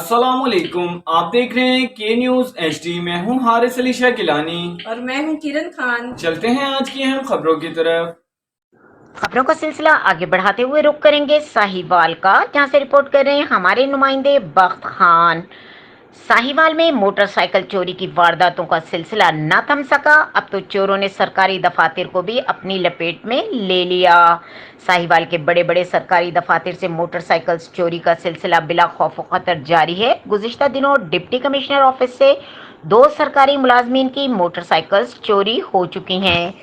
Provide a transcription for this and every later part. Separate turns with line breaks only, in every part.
अस्सलाम वालेकुम। आप देख रहे हैं के न्यूज HD। मैं हूं हारिस अली शाह गिलानी
और मैं हूं किरण खान।
चलते हैं आज की अहम खबरों की तरफ।
खबरों का सिलसिला आगे बढ़ाते हुए रुख करेंगे साहिवाल का, जहां से रिपोर्ट कर रहे हैं हमारे नुमाइंदे बख्त खान। साहिवाल में मोटरसाइकिल चोरी की वारदातों का सिलसिला न थम सका। अब तो चोरों ने सरकारी दफातर को भी अपनी लपेट में ले लिया। साहिवाल के बड़े बड़े सरकारी दफातर से मोटरसाइकिल चोरी का सिलसिला बिला खौफ खतर जारी है। गुज़िश्ता दिनों डिप्टी कमिश्नर ऑफिस से 2 सरकारी मुलाजमीन की मोटरसाइकिल्स चोरी हो चुकी हैं।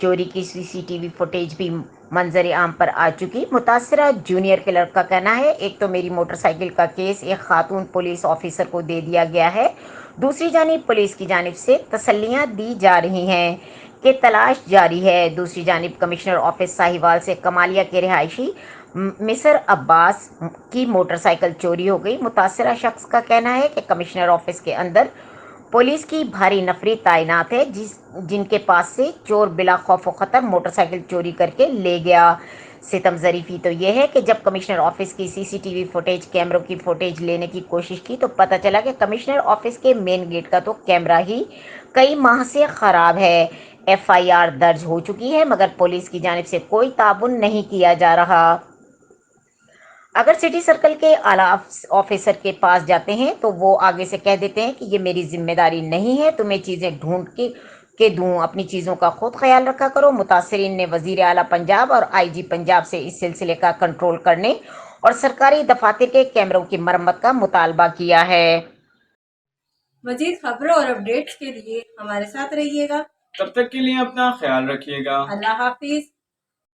चोरी की CCTV फुटेज भी मंजर आम पर आ चुकी। मुतासरा जूनियर क्लर्क का कहना है, एक तो मेरी मोटरसाइकिल का केस एक खातून पुलिस ऑफिसर को दे दिया गया है, दूसरी जानिब पुलिस की जानिब से तसल्लियां दी जा रही हैं कि तलाश जारी है। दूसरी जानिब कमिश्नर ऑफिस साहिवाल से कमालिया के रिहायशी मिसर अब्बास की मोटरसाइकिल चोरी हो गई। मुतासरा शख्स का कहना है कि कमिश्नर ऑफिस के अंदर पुलिस की भारी नफरी तैनात है, जिनके पास से चोर बिला खौफ खतर मोटरसाइकिल चोरी करके ले गया। सितम ज़रीफी तो यह है कि जब कमिश्नर ऑफिस की CCTV फुटेज कैमरों की फुटेज लेने की कोशिश की तो पता चला कि कमिश्नर ऑफिस के मेन गेट का तो कैमरा ही कई माह से ख़राब है। FIR दर्ज हो चुकी है, मगर पुलिस की जानिब से कोई ताउन नहीं किया जा रहा। अगर सिटी सर्कल के आला ऑफिसर के पास जाते हैं तो वो आगे से कह देते हैं कि ये मेरी जिम्मेदारी नहीं है, तुम्हें चीज़ें ढूंढ के दूँ, अपनी चीज़ों का खुद ख्याल रखा करो। मुतासरीन ने वजीर आला पंजाब और IG पंजाब से इस सिलसिले का कंट्रोल करने और सरकारी दफातर के कैमरों की मरम्मत का मुतालबा किया है।
मजीद खबरों और अपडेट्स के लिए हमारे साथ रहिएगा।
तब तक के लिए अपना ख्याल रखिएगा।
अल्लाह हाफिज।